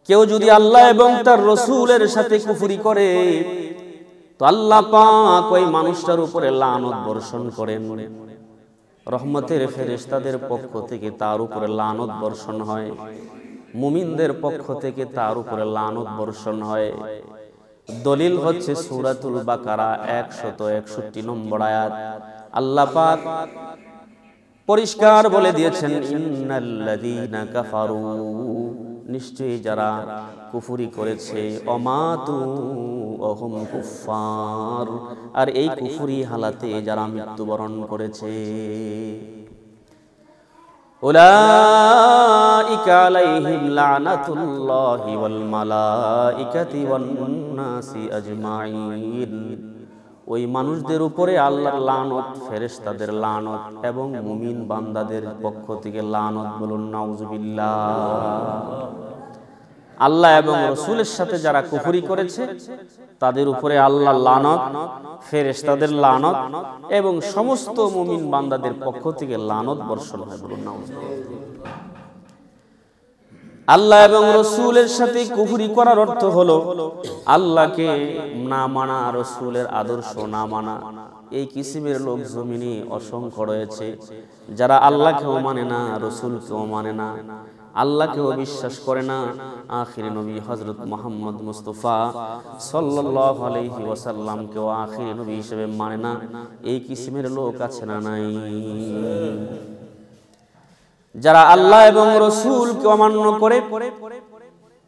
কেউ যদি আল্লাহ এবং তার রাসূলের সাথে কুফরি করে তো আল্লাহ পাক ওই মানুষটার উপরে লানত বর্ষণ করেন। রহমতের ফেরেশতাদের পক্ষ থেকে তার উপরে লানত বর্ষণ হয়, মুমিনদের পক্ষ থেকে তার উপরে লানত বর্ষণ হয়। দলিল হচ্ছে সূরাতুল বাকারা 161 নম্বর আয়াত। আল্লাহ পাক পরিষ্কার বলে দিয়েছেন, ইন্নাল্লাযীনা কাফারু, নিশ্চয়ই যারা কুফরি করেছে, অমাতু ওহুম কুফার, আর এই কুফরি হালাতে যারা মৃত্যুবরণ করেছে, উলাইকা আলাইহিম লানাতুল্লাহি ওয়াল মালাইকাতি ওয়ান নাসি আজমাইন, ওই মানুষদের উপরে আল্লাহর লানত, ফেরেশতাদের লানত এবং মুমিন বান্দাদের পক্ষ থেকে লানত। বলুন নাউজুবিল্লাহ। আল্লাহ এবং রাসূলের সাথে যারা কুফরি করেছে তাদের উপরে আল্লাহর লানত, ফেরেশতাদের লানত এবং সমস্ত মুমিন বান্দাদের পক্ষ থেকে লানত বর্ষণ হয়। বলুন নাউজুবিল্লাহ। আল্লাহ এবং রাসূলের সাথে কুফরি করার অর্থ হলো আল্লাহকে না মানা, রাসূলের আদর্শ না মানা। এই কিসিমের লোক জমিনে অসংখ্য রয়েছে যারা আল্লাহকেও মানে না, রাসূলকেও মানে না, আল্লাহকেও বিশ্বাস করে না, আখিরি নবী হযরত মুহাম্মদ মুস্তাফা সাল্লাল্লাহু আলাইহি ওয়াসাল্লামকেও আখিরি নবী হিসেবে মানে না। এই কিসিমের লোক আছে না নাই? যারা আল্লাহ এবং রাসূলকে অমান্য করে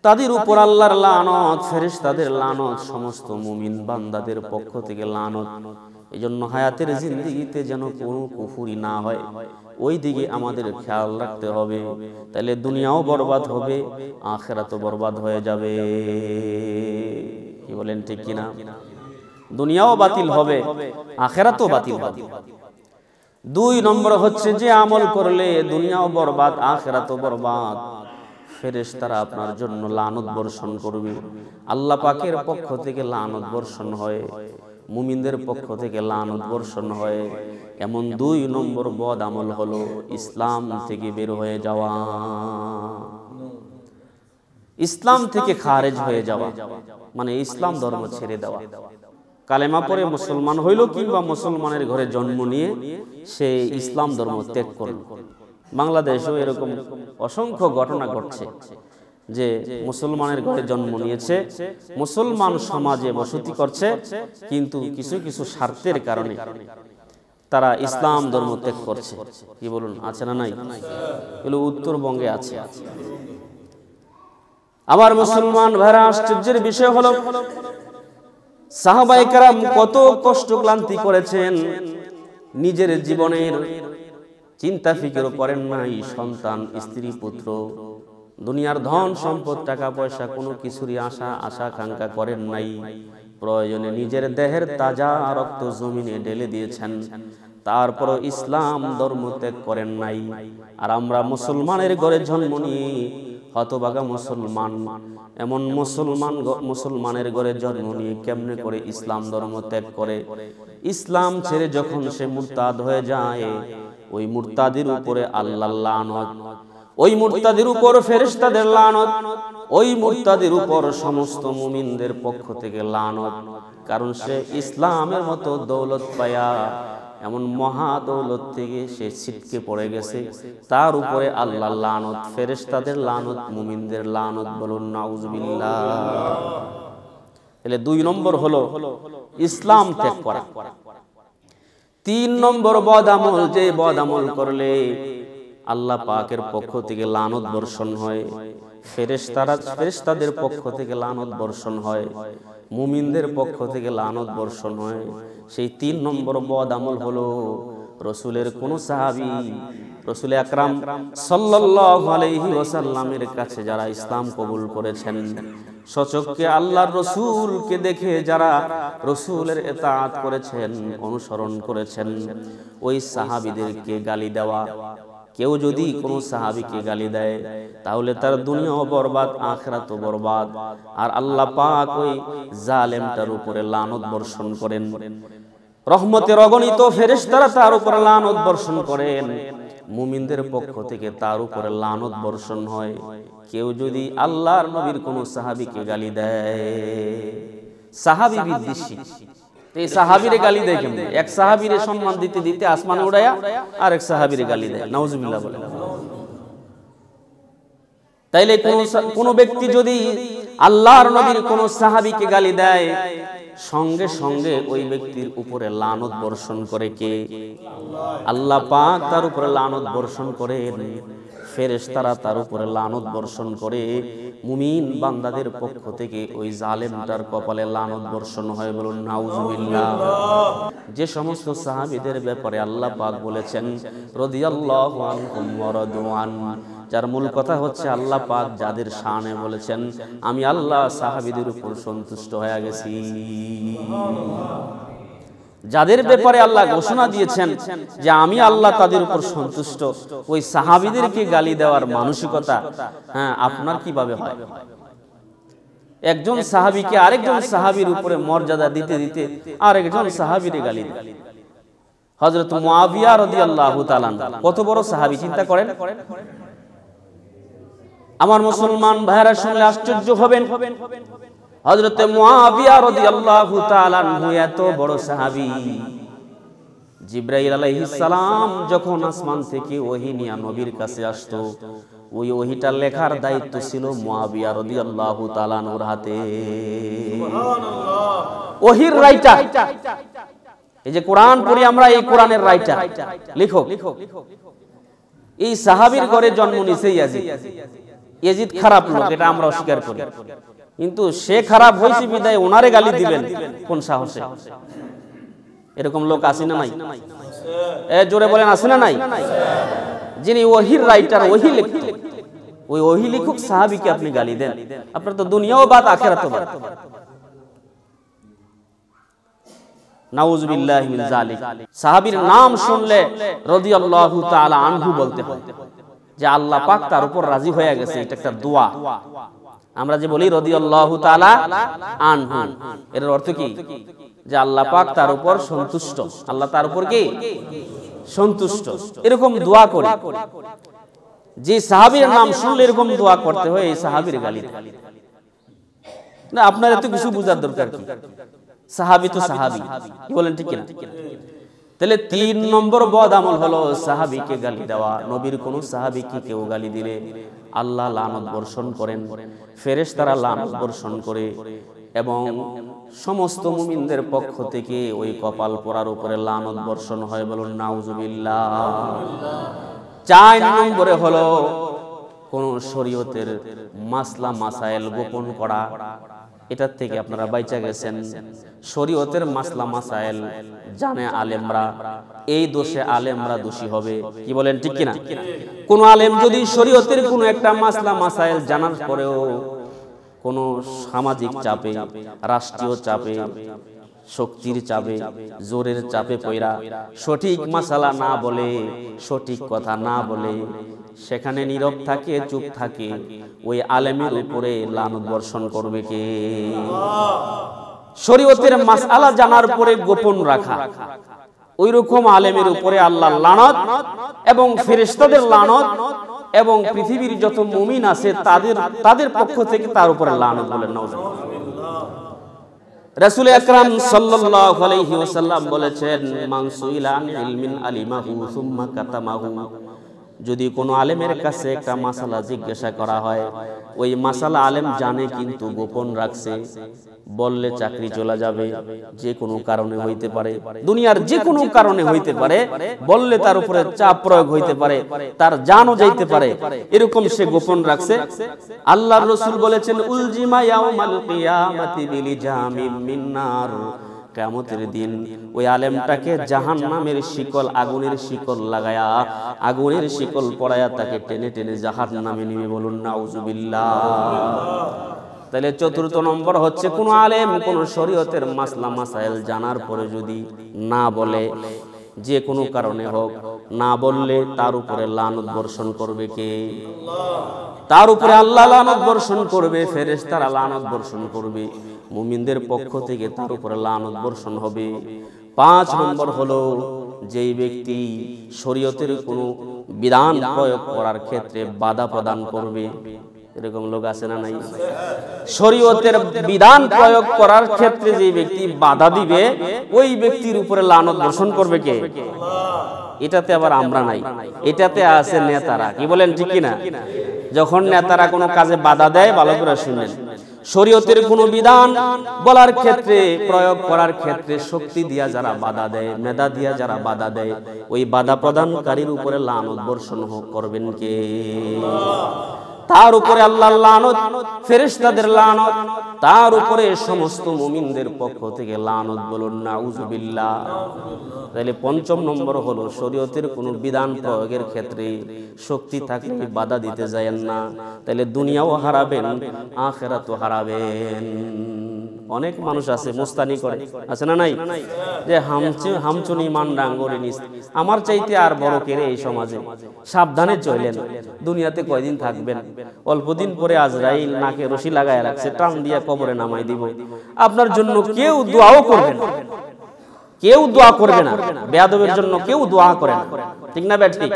তাদের উপর আল্লাহর লানত, ফেরেশতাদের লানত, সমস্ত মুমিন বান্দাদের পক্ষ থেকে লানত। এজন্য হায়াতের জিন্দেগিতে যেন কোনো কুফরি না হয়, ওই দিকে আমাদের খেয়াল রাখতে হবে। তাহলে দুনিয়াও বরবাদ হবে, আখিরাতও বরবাদ হয়ে যাবে। কি বলেন, ঠিক কিনা? দুনিয়াও বাতিল হবে, আখিরাতও বাতিল হবে। 2 নম্বর হচ্ছে যে আমল করলে দুনিয়াও বরবাদ, আখিরাতও বরবাদ, ফেরেশতারা আপনার জন্য লানত বর্ষণ করবে। আল্লাহ পাকের পক্ষ থেকে লানত বর্ষণ হয়, মুমিনদের পক্ষ থেকে লানত বর্ষণ হয়। এমন 2 নম্বর বদ আমল হলো ইসলাম থেকে বের হয়ে যাওয়া, ইসলাম থেকে খারেজ হয়ে যাওয়া, মানে ইসলাম ধর্ম ছেড়ে দেওয়া। কালেমা পড়ে মুসলমান হইল কিংবা মুসলমানের ঘরে জন্ম নিয়ে সে ইসলাম ধর্ম ত্যাগ করল। বাংলাদেশেও এরকম অসংখ্য ঘটনা ঘটছে যে মুসলমানের ঘরে জন্ম নিয়েছে, মুসলমান সমাজে বসতি করছে, কিন্তু কিছু কিছু স্বার্থের কারণে তারা ইসলাম ধর্ম ত্যাগ করছে। কি বলুন, আছে না নাই? এগুলো উত্তরবঙ্গে আছে। আমার মুসলমান ভাইরা, আশ্চর্যের বিষয় হলো সাহাবায়ে কেরাম কত কষ্ট ক্লান্তি করেছেন, নিজের জীবনের চিন্তা ফিকিরও করেন নাই, সন্তান, স্ত্রী, পুত্র, দুনিয়ার ধন সম্পদ, টাকা পয়সা কোনো কিছুরই আশা আকাঙ্ক্ষা করেন নাই। প্রয়োজনে নিজের দেহের তাজা রক্ত জমিনে ঢেলে দিয়েছেন, তারপরও ইসলাম ধর্ম ত্যাগ করেন নাই। আর আমরা মুসলমানের ঘরে জন্ম নিয়ে হতভাগা মুসলমান, এমন মুসলমানের ঘরে জন্ম নিয়ে কেমনে করে ইসলাম ধর্ম ত্যাগ করে? ইসলাম ছেড়ে যখন সে মুরতাদ হয়ে যায়, ওই মুরতাদের উপরে আল্লাহর লানত, ওই মুরতাদের উপর ফেরেশতাদের লানত, ওই মুরতাদের উপর সমস্ত মুমিনদের পক্ষ থেকে লানত। কারণ সে ইসলামের মতো দৌলত পায়া, এমন মহা দৌলত থেকে সে ছিটকে পড়ে গেছে, তার উপরে আল্লাহর লানত, ফেরেশতাদের লানত, মুমিনদের লানত। বলুন নাউজুবিল্লাহ। তাহলে 2 নম্বর হলো ইসলাম ত্যাগ করা। 3 নম্বর বদ আমল, যে বদ আমল করলে আল্লাহ পাকের পক্ষ থেকে লানত বর্ষণ হয়, ফেরেশতাদের পক্ষ থেকে লানত বর্ষণ হয়, মুমিনদের পক্ষ থেকে লানত বর্ষণ হয়। সেই 3 নম্বর বদ আমল হলো রাসূলের কোন সাহাবী, রাসূল আকরাম সাল্লাল্লাহু আলাইহি ওয়াসাল্লামের কাছে যারা ইসলাম কবুল করেছেন, সচক্ষে আল্লাহর রাসূলকে দেখে যারা রাসূলের ইতাআত করেছেন, অনুসরণ করেছেন, ওই সাহাবীদেরকে গালি দেওয়া। কেউ যদি কোন সাহাবীকে গালি দেয় তাহলে তার দুনিয়াও বরবাদ, আখিরাতও বরবাদ। আর আল্লাহ পাক ওই জালেমটার উপরে লানত বর্ষণ করেন। রহমতের অগণিত ফেরেশতারা তার উপর লানত বর্ষণ করেন। মুমিনদের পক্ষ থেকে তার উপরে লানত বর্ষণ হয়। কেউ যদি আল্লাহর নবীর কোন সাহাবীকে গালি দেয়, সাহাবী বিদ্বেষী, এই সাহাবীরে গালি দেয় কেমনে? এক সাহাবীরে সম্মান দিতে দিতে আসমানে উড়ায়া আরেক সাহাবীরে গালি দেয়, নাউজুবিল্লাহ বলে। তাইলে কোন ব্যক্তি যদি আল্লাহর নবীর কোন সাহাবীকে গালি দেয়, সঙ্গে সঙ্গে ওই ব্যক্তির উপরে লানত বর্ষণ করে কে? আল্লাহ পাক তার উপরে লানত বর্ষণ করেন, ফেরেশতারা তার উপরে লানত বর্ষণ করে, মুমিন বান্দাদের পক্ষ থেকে ওই জালেমটার কপালে লানত বর্ষণ হয়। বলুন নাউজুবিল্লাহ। যে সমস্ত সাহাবীদের ব্যাপারে আল্লাহ পাক বলেছেন রাদিয়াল্লাহু আনহুম ওয়া রাদু আন, যার মূল কথা হচ্ছে আল্লাহ পাক যাদের শানে বলেছেন আমি আল্লাহ সাহাবীদের উপর সন্তুষ্ট হয়ে গেছি। যাদের ব্যাপারে আল্লাহ ঘোষণা দিয়েছেন যে আমি আল্লাহ তাদের উপর সন্তুষ্ট, ওই সাহাবীদেরকে গালি দেওয়ার মানসিকতা আপনার কিভাবে হয়? একজন সাহাবীকে আরেকজন সাহাবীর উপরে মর্যাদা দিতে দিতে আরেকজন সাহাবীরে গালি দেয়। হযরত মুআবিয়া রাদিয়াল্লাহু তাআলা কত বড় সাহাবী, চিন্তা করেন। আমার মুসলমান ভাইরা শুনলে আশ্চর্য হবেন, হযরত মুআবিয়া রাদিয়াল্লাহু তাআলা আনহু এত বড় সাহাবী, জিবরাইল আলাইহিস সালাম যখন আসমান থেকে ওহী নিয়ে নবীর কাছে আসতো, ওই ওহীটা লেখার দায়িত্ব ছিল মুআবিয়া রাদিয়াল্লাহু তাআলা আনহুর হাতে। সুবহানাল্লাহ। ওহীর রাইটার, এই যে কোরআন পড়ি আমরা, এই কোরআনের রাইটার লেখক এই সাহাবীর ঘরে জন্ম নিছে ইয়াজিদ। ইয়াজিদ খারাপ লোক, এটা আমরা অস্বীকার করি, কিন্তু সে খারাপ হয়েছে বিদায় ওনারে গালি দিবেন কোন সাহসে? এরকম লোক আছে না নাই? জোরে বলেন আছে না নাই? যিনি ওহীর রাইটার, ওহী লিখত, ওই ওহী লিখক সাহাবীকে আপনি গালি দেন, আপনার তো দুনিয়াও বাদ আখিরাতও বাদ। নাউজুবিল্লাহি মিন যালিক। সাহাবীর নাম শুনলে রাদিয়াল্লাহু তাআলা আনহু বলতে হয়, যে আল্লাহ পাক তার উপর রাজি হয়ে গেছে, এটা একটা দোয়া। আমরা যে বলি রাদিয়াল্লাহু তাআলা আনহু, এর অর্থ কি? যে আল্লাহ পাক তার উপর সন্তুষ্ট, আল্লাহ তার উপর কি সন্তুষ্ট, এরকম দোয়া করে। যে সাহাবীর নাম শুনলে এরকম দোয়া করতে হয়, এই সাহাবীর গালি না। আপনার এত কিছু বুঝার দরকার কি? সাহাবী তো সাহাবী, কি বলেন ঠিক না? তাহলে ৩ নম্বর বদ আমল হলো সাহাবীকে গালি দেওয়া। নবীর কোন সাহাবীকে কেউ গালি দিলে আল্লাহ লানত বর্ষণ করেন, ফেরেশতারা লানত বর্ষণ করে, এবং সমস্ত মুমিনদের পক্ষ থেকে ওই কপাল পোড়ার উপরে লানত বর্ষণ হয়। বলুন নাউজুবিল্লাহ। ৪ নম্বরে হলো কোন শরীয়তের মাসলা মাসাইল গোপন করা। এটার থেকে আপনারা বাইচা গেছেন। শরীয়তের মাসলা মাসাইল জানে আলেমরা, এই দোষে আলেমরা দোষী হবে। কি বলেন ঠিক কিনা? কোন আলেম যদি শরীয়তের কোন একটা মাসলা মাসাইল জানার পরেও কোন সামাজিক চাপে, রাষ্ট্রীয় চাপে, শক্তির চাপে, জোরের চাপে পয়রা সঠিক মাসালা না বলে, সঠিক কথা না বলে, সেখানে নীরব থাকে, চুপ থাকে, ওই আলেমের উপরে লানত বর্ষণ করবে কে? শরীয়তের মাসআলা জানার পরে গোপন রাখা, ওই রকম আলেমের উপরে আল্লাহর লানত এবং ফেরেশতাদের লানত এবং পৃথিবীর যত মুমিন আছে তাদের পক্ষ থেকে তার উপরে লানত বলেন নাউজুবিল্লাহ। রাসূল আকরাম সাল্লাল্লাহু আলাইহি ওয়াসাল্লাম বলেছেন, মান সুইলা আন ইলমিন আলিমাহু সুম্মা কাতামাহু, যদি কোনো আলেমের কাছে একটা মাসালা জিজ্ঞাসা করা হয়, ওই মাসালা আলেম জানে কিন্তু গোপন রাখছে, বললে চাকরি চলে যাবে, যে কোনো কারণে হইতে পারে, দুনিয়ার যে কোনো কারণে হইতে পারে, বললে তার উপরে চাপ প্রয়োগ হইতে পারে, তার জানও যাইতে পারে, এরকম সে গোপন রাখছে। আল্লাহর রাসূল বলেছেন, উলজিমা ইয়াউমাল কিয়ামাতি বিলিজামিম মিন নার, কিয়ামতের দিন ওই আলেমটাকে জাহান্নামের শিকল, আগুনের শিকল লাগায়া, আগুনের শিকল পরায়া তাকে টেনে টেনে জাহান্নামে নিবে। বলুন নাউজুবিল্লাহ। তাহলে ৪র্থ নম্বর হচ্ছে, কোন আলেম কোন শরীয়তের মাসলা মাসাইল জানার পরে যদি না বলে, যে কোনো কারণে হোক না বললে, তার উপরে লানত বর্ষণ করবে কে? তার উপরে আল্লাহ লানত বর্ষণ করবে, ফেরেশতারা লানত বর্ষণ করবে, মুমিনদের পক্ষ থেকে তার উপরে লানত বর্ষণ হবে। ৫ নম্বর হলো, যেই ব্যক্তি শরীয়তের কোনো বিধান প্রয়োগ করার ক্ষেত্রে বাধা প্রদান করবে, এরকম লোক আছে না নাই? শরীয়তের বিধান প্রয়োগ করার ক্ষেত্রে যে ব্যক্তি বাধা দিবে ওই ব্যক্তির উপরে লানত বর্ষণ করবে কে? এটাতে আবার আমরা নাই, এটাতে আছে নেতারা। কি বলেন, ঠিক কিনা? যখন নেতারা কোনো কাজে বাধা দেয়, ভালো করে শুনেন, শরীয়তের কোনো বিধান বলার ক্ষেত্রে, প্রয়োগ করার ক্ষেত্রে শক্তি দিয়া যারা বাধা দেয়, মেধা দিয়া যারা বাধা দেয়, ওই বাধা প্রদানকারীর উপরে লানত বর্ষণ করবেন কে? তার উপরে আল্লাহর লানত, ফেরেশতাদের লানত, তার উপরে সমস্ত মুমিনদের পক্ষ থেকে লানত। বলুন নাউযুবিল্লাহ। তাহলে পঞ্চম নম্বর হলো শরীয়তের কোনো বিধান প্রয়োগের ক্ষেত্রে শক্তি থাকলে বাধা দিতে যায়েন না, তাহলে দুনিয়াও হারাবেন, আখিরাতও হারাবেন। অনেক মানুষ আছে মুস্তানি করে, আছে না নাই? যে হামচুনি মান্ডাঙ্গরি নিস, আমার চাইতে আর বড় কেড়ে এই সমাজে, সাবধানে চলেন, দুনিয়াতে কয়দিন থাকবেন, অল্প দিন পরে আজরাইল নাকে রশি লাগায় রাখছে, টান দিয়া কবরে নামাই দিব। আপনার জন্য কেউ দোয়াও করবে না, কেউ দোয়া করবে না, বেয়াদবের জন্য কেউ দোয়া করে না, ঠিক না ব্যাট? ঠিক।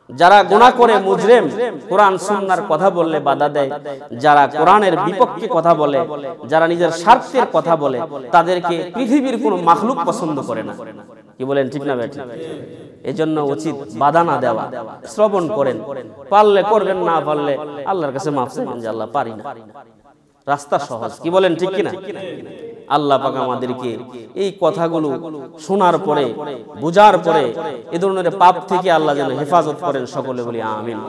যারা গুনাহ করে, মুজরিম, কোরআন সুন্নাহর কথা বললে বাধা দেয়, যারা কোরআনের বিপক্ষে কথা বলে, যারা নিজের স্বার্থের কথা বলে, তাদেরকে পৃথিবীর কোনো মাখলুক পছন্দ করে না। কি বলেন, ঠিক না ব্যাট? এজন্য উচিত বাধা না দেওয়া, শ্রবণ করেন, পারলে করবেন, না পারলে আল্লাহর কাছে মাফ চাইবেন যে আল্লাহ পারি না। রাস্তা সহজ। কি বলেন, ঠিক কিনা? আল্লাহ পাক আমাদেরকে এই কথাগুলো শোনার পরে, বুঝার পরে এ ধরনের পাপ থেকে আল্লাহ যেন হেফাজত করেন। সকলে বলি আমিন।